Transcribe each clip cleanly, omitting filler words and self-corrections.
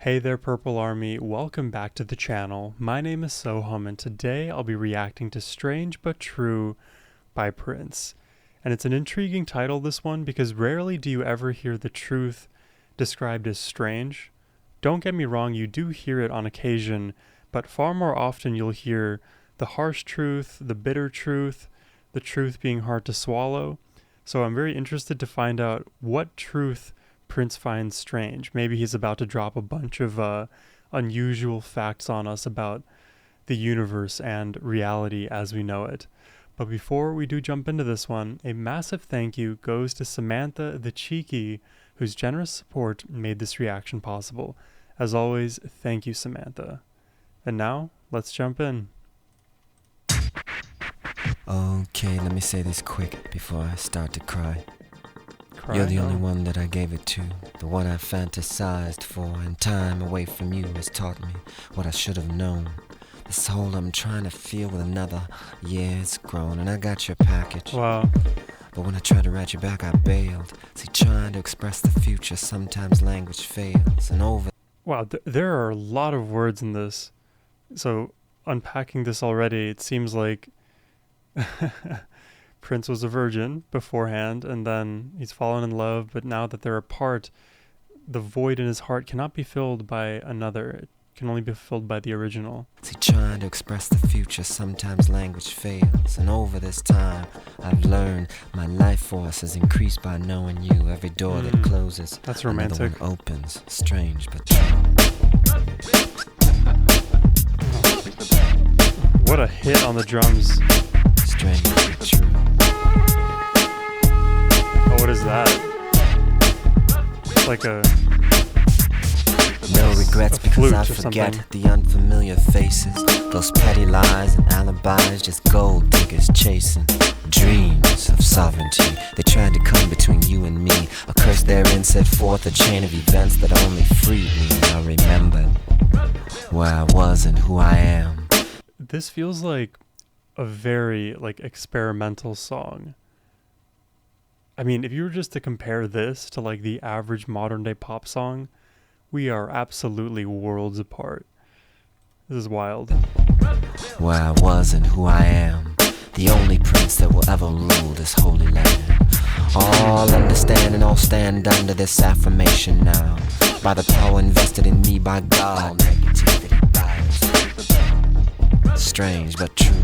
Hey there, Purple Army. Welcome back to the channel. My name is Sohum, and today I'll be reacting to Strange But True by Prince. And it's an intriguing title, this one, because rarely do you ever hear the truth described as strange. Don't get me wrong, you do hear it on occasion, but far more often you'll hear the harsh truth, the bitter truth, the truth being hard to swallow. So I'm very interested to find out what truth Prince finds strange. Maybe he's about to drop a bunch of unusual facts on us about the universe and reality as we know it. But before we do jump into this one, a massive thank you goes to Samantha the Cheeky, whose generous support made this reaction possible. As always, thank you, Samantha. And now, let's jump in. Okay, let me say this quick before I start to cry. You're the only one that I gave it to, the one I fantasized for, and time away from you has taught me what I should have known. This hole I'm trying to feel with another, yeah, it's grown, and I got your package. Wow. But when I tried to write you back, I bailed. See, trying to express the future, sometimes language fails, and over... Wow, there are a lot of words in this. So, unpacking this already, it seems like Prince was a virgin beforehand, and then he's fallen in love, but now that they're apart, the void in his heart cannot be filled by another. It can only be filled by the original. See, trying to express the future, sometimes language fails, and over this time, I've learned my life force has increased by knowing you. Every door that closes, that's romantic. Another one opens. Strange but true. What a hit on the drums. Strange but true. Oh, what is that? It's like no regrets because I forget the unfamiliar faces. Those petty lies and alibis, just gold diggers chasing dreams of sovereignty. They tried to come between you and me. A curse therein set forth a chain of events that only freed me. I remembered where I was and who I am. This feels like a very experimental song. I mean, if you were just to compare this to the average modern day pop song, we are absolutely worlds apart. This is wild. Where I was and who I am, the only prince that will ever rule this holy land. All understand and all stand under this affirmation now. By the power invested in me by God, negativity bows. Strange but true,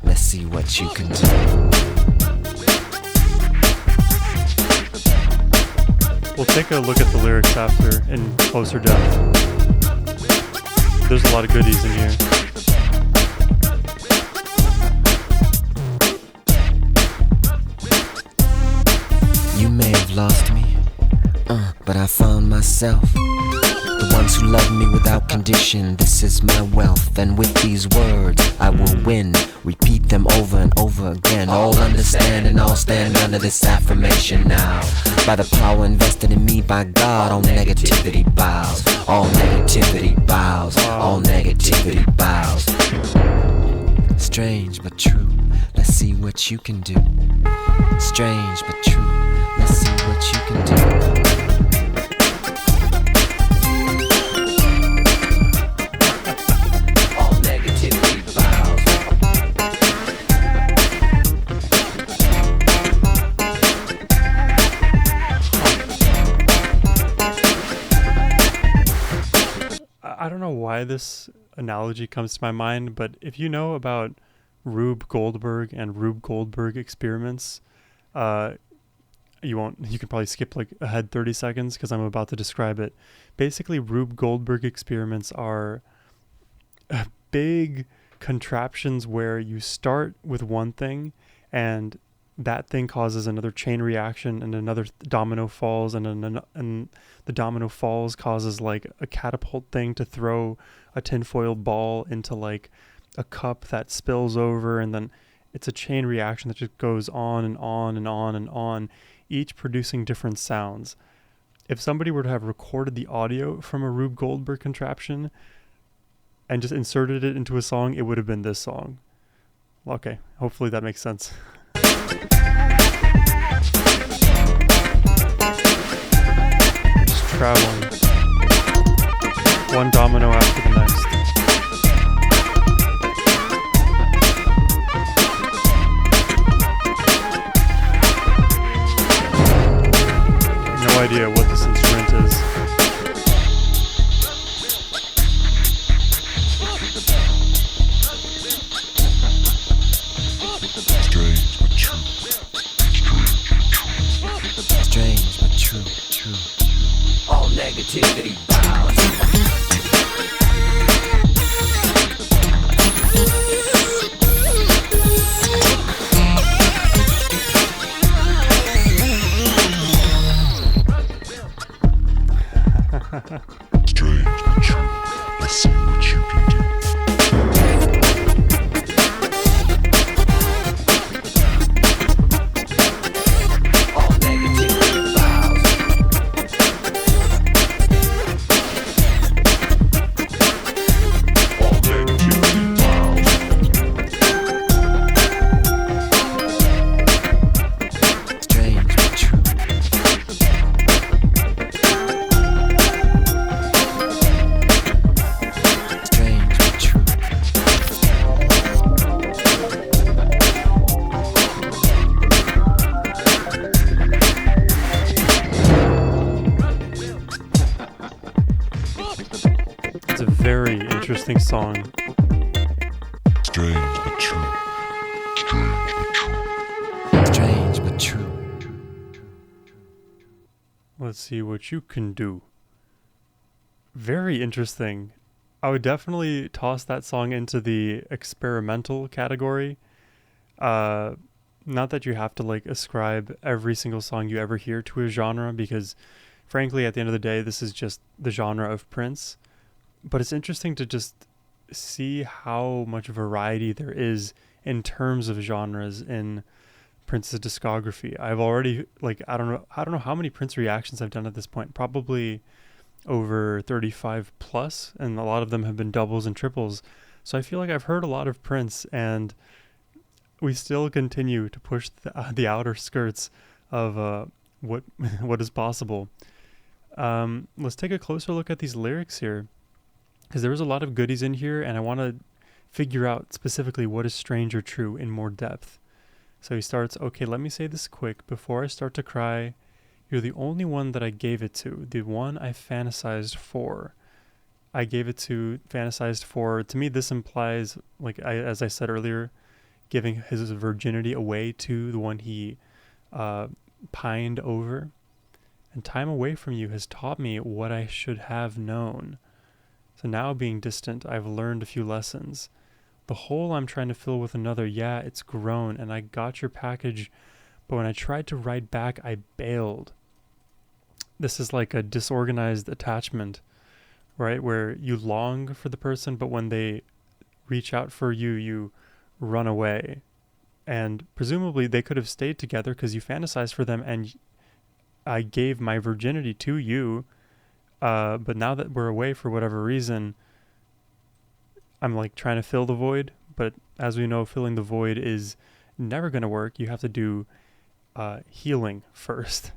let's see what you can do. We'll take a look at the lyrics after in closer depth. There's a lot of goodies in here. You may have lost me, but I found myself. The ones who love me without condition, this is my wealth. And with these words, I will win. Repeat them over and over again. All understand and all stand under this affirmation now. By the power invested in me by God, all negativity bows. All negativity bows. All negativity bows. Strange but true, let's see what you can do. Strange but true, let's see what you can do. I don't know why this analogy comes to my mind, but if you know about Rube Goldberg and Rube Goldberg experiments, you can probably skip ahead 30 seconds because I'm about to describe it. Basically, Rube Goldberg experiments are big contraptions where you start with one thing and that thing causes another chain reaction, and another domino falls, and the domino falls causes a catapult thing to throw a tinfoil ball into a cup that spills over, and then it's a chain reaction that just goes on and on and on and on, each producing different sounds. If somebody were to have recorded the audio from a Rube Goldberg contraption and just inserted it into a song, it would have been this song. Okay, hopefully that makes sense. Just traveling. One domino after the next. No idea what this instrument is. Strange but true. Strange but true. All negativity bows. Strange but true. Let's see what you can do. It's a very interesting song. Strange but true. Strange but true. Strange but true. Let's see what you can do. Very interesting. I would definitely toss that song into the experimental category. Not that you have to like ascribe every single song you ever hear to a genre, because frankly, at the end of the day, this is just the genre of Prince. But it's interesting to just see how much variety there is in terms of genres in Prince's discography. I've already I don't know how many Prince reactions I've done at this point. Probably over 35 plus, and a lot of them have been doubles and triples. So I feel like I've heard a lot of Prince, and we still continue to push the outer skirts of what what is possible. Let's take a closer look at these lyrics here, because there was a lot of goodies in here, and I want to figure out specifically what is strange or true in more depth. So he starts, okay, let me say this quick. Before I start to cry, you're the only one that I gave it to, the one I fantasized for. I gave it to, fantasized for. To me, this implies, as I said earlier, giving his virginity away to the one he pined over. And time away from you has taught me what I should have known. So now being distant, I've learned a few lessons. The hole I'm trying to fill with another, yeah, it's grown, and I got your package, but when I tried to write back, I bailed. This is like a disorganized attachment, right? Where you long for the person, but when they reach out for you, you run away. And presumably they could have stayed together because you fantasized for them, and I gave my virginity to you. But now that we're away for whatever reason, I'm like trying to fill the void. But as we know, filling the void is never going to work. You have to do healing first.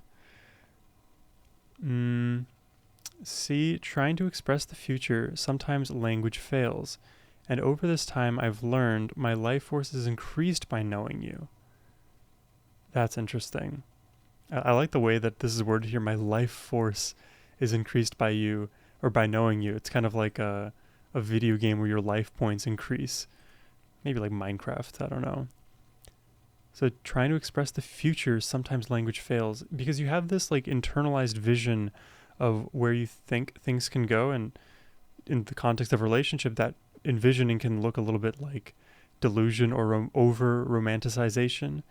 See, trying to express the future, sometimes language fails. And over this time, I've learned my life force is increased by knowing you. That's interesting. I like the way that this is worded here. My life force is increased by you, or by knowing you. It's kind of like a video game where your life points increase. Maybe like Minecraft, I don't know. So trying to express the future, sometimes language fails, because you have this like internalized vision of where you think things can go, and in the context of relationship, that envisioning can look a little bit like delusion or over romanticization.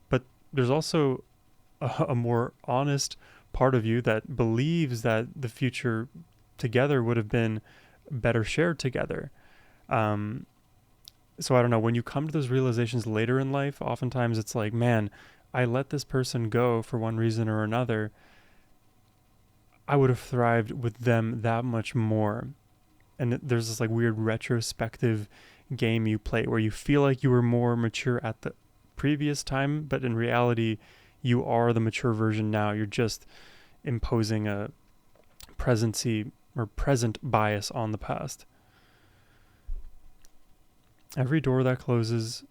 But there's also a more honest part of you that believes that the future together would have been better shared together. So I don't know, when you come to those realizations later in life, oftentimes it's like, man, I let this person go for one reason or another. I would have thrived with them that much more. And there's this like weird retrospective game you play where you feel like you were more mature at the previous time, but in reality, you are the mature version now. You're just imposing a presency or present bias on the past. Every door that closes,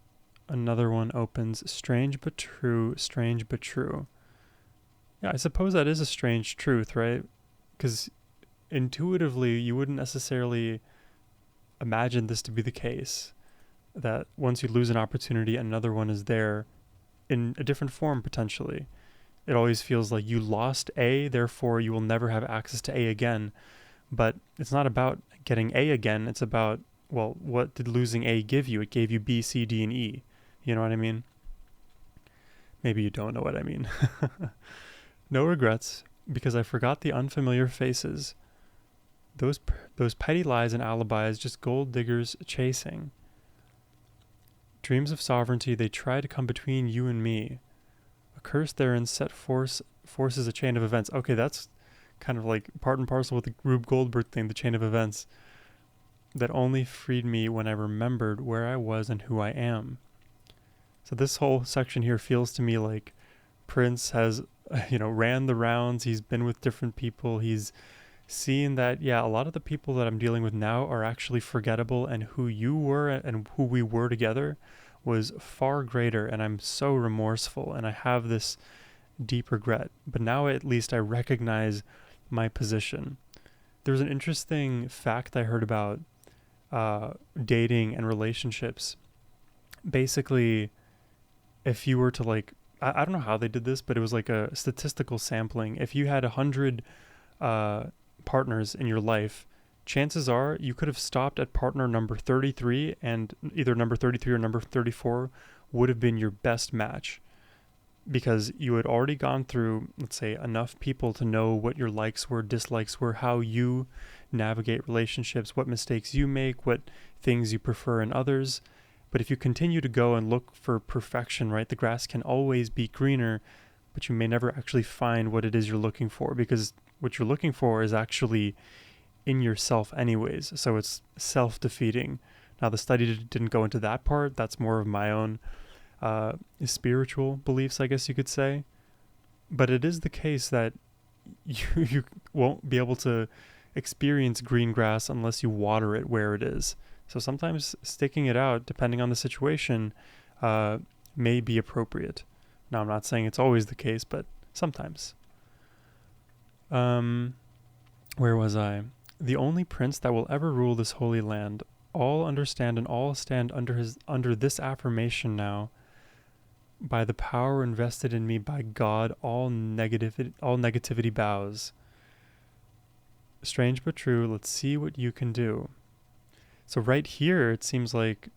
another one opens. Strange but true, strange but true. Yeah, I suppose that is a strange truth, right? Because intuitively, you wouldn't necessarily imagine this to be the case. That once you lose an opportunity, another one is there in a different form potentially. It always feels like you lost A, therefore you will never have access to A again. But it's not about getting A again. It's about, well, what did losing A give you? It gave you B, C, D, and E. You know what I mean? Maybe you don't know what I mean. No regrets, because I forgot the unfamiliar faces. Those petty lies and alibis, just gold diggers chasing. Dreams of sovereignty, they try to come between you and me. A curse therein set forces a chain of events. Okay, that's kind of like part and parcel with the Rube Goldberg thing, the chain of events that only freed me when I remembered where I was and who I am. So this whole section here feels to me like Prince has, ran the rounds. He's been with different people. He's seen that, yeah, a lot of the people that I'm dealing with now are actually forgettable, and who you were and who we were together was far greater, and I'm so remorseful, and I have this deep regret. But now at least I recognize my position. There's an interesting fact I heard about dating and relationships. Basically, if you were to I don't know how they did this, but it was like a statistical sampling. If you had 100 partners in your life, chances are you could have stopped at partner number 33, and either number 33 or number 34 would have been your best match, because you had already gone through, let's say, enough people to know what your likes were, dislikes were, how you navigate relationships, what mistakes you make, what things you prefer in others. But if you continue to go and look for perfection, right, the grass can always be greener, but you may never actually find what it is you're looking for, because what you're looking for is actually in yourself anyways. So it's self-defeating. Now, the study didn't go into that part. That's more of my own spiritual beliefs, I guess you could say. But it is the case that you won't be able to experience green grass unless you water it where it is. So sometimes sticking it out, depending on the situation, may be appropriate. Now, I'm not saying it's always the case, but sometimes. Where was I? The only prince that will ever rule this holy land. All understand and all stand under this affirmation now. By the power invested in me by God, all negativity bows. Strange but true, let's see what you can do. So right here, it seems like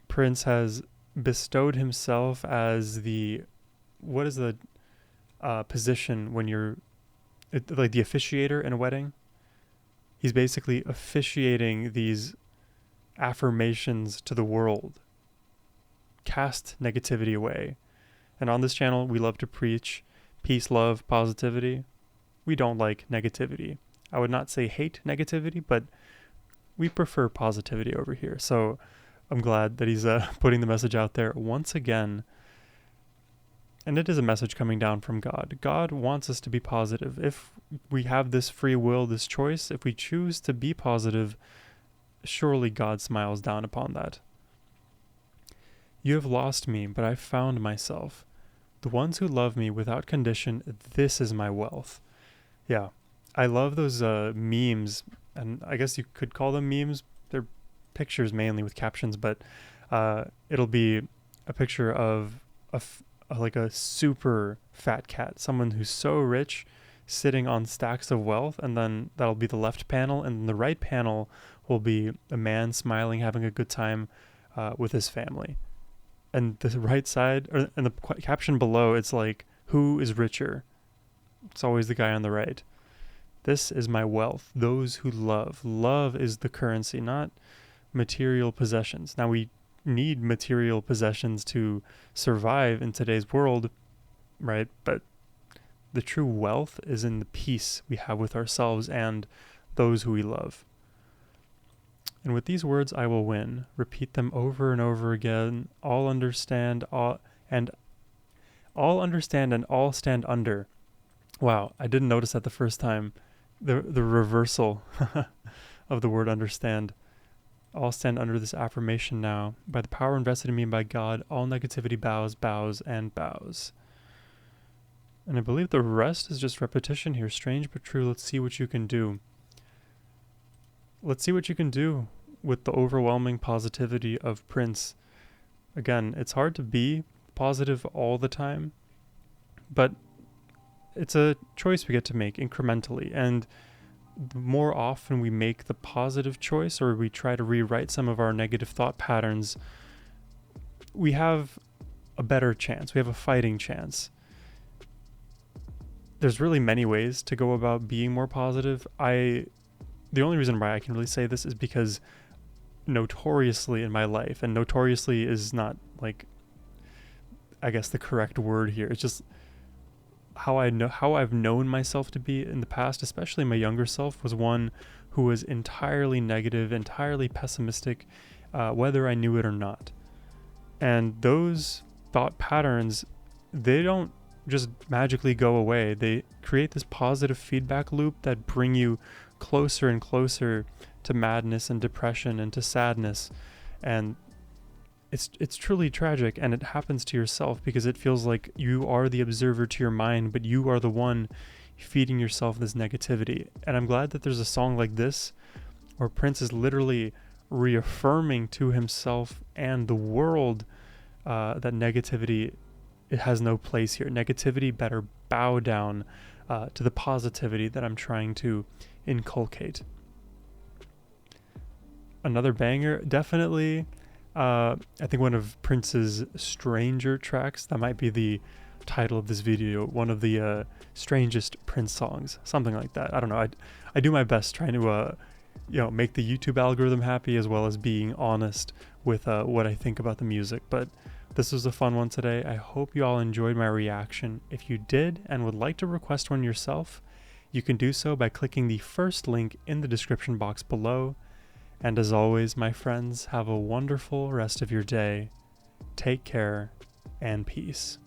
Prince has bestowed himself as what is the position when you're like the officiator in a wedding? He's basically officiating these affirmations to the world. Cast negativity away. And on this channel, we love to preach peace, love, positivity. We don't like negativity. I would not say hate negativity, but we prefer positivity over here. So I'm glad that he's putting the message out there once again. And it is a message coming down from God. God wants us to be positive. If we have this free will, this choice, if we choose to be positive, surely God smiles down upon that. You have lost me, but I found myself. The ones who love me without condition, this is my wealth. Yeah, I love those memes, and I guess you could call them memes. They're pictures mainly with captions, but it'll be a picture of like a super fat cat, someone who's so rich, sitting on stacks of wealth, and then that'll be the left panel, and the right panel will be a man smiling, having a good time with his family. And the right side, and the caption below, it's like, who is richer? It's always the guy on the right. This is my wealth. Those who love. Love is the currency, not material possessions. Now, we need material possessions to survive in today's world, right? But the true wealth is in the peace we have with ourselves and those who we love. And with these words I will win. Repeat them over and over again. All understand, all understand and all stand under. Wow, I didn't notice that the first time. the reversal of the word understand. I'll stand under this affirmation now. By the power invested in me by God, all negativity bows, bows, and bows. And I believe the rest is just repetition here. Strange but true. Let's see what you can do. Let's see what you can do with the overwhelming positivity of Prince. Again, it's hard to be positive all the time, but it's a choice we get to make incrementally. And the more often we make the positive choice, or we try to rewrite some of our negative thought patterns, we have a better chance. We have a fighting chance. There's really many ways to go about being more positive. The only reason why I can really say this is because notoriously in my life, and notoriously is not like, I guess, the correct word here. It's just how I've known myself to be in the past, especially my younger self, was one who was entirely negative, entirely pessimistic, whether I knew it or not. And those thought patterns, they don't just magically go away. They create this positive feedback loop that bring you closer and closer to madness and depression and to sadness. And it's truly tragic, and it happens to yourself because it feels like you are the observer to your mind, but you are the one feeding yourself this negativity. And I'm glad that there's a song like this where Prince is literally reaffirming to himself and the world that negativity, it has no place here. Negativity better bow down to the positivity that I'm trying to inculcate. Another banger, definitely. I think one of Prince's Stranger tracks, that might be the title of this video, one of the strangest Prince songs, something like that. I don't know. I do my best trying to make the YouTube algorithm happy, as well as being honest with what I think about the music. But this was a fun one today. I hope you all enjoyed my reaction. If you did and would like to request one yourself, you can do so by clicking the first link in the description box below. And as always, my friends, have a wonderful rest of your day. Take care and peace.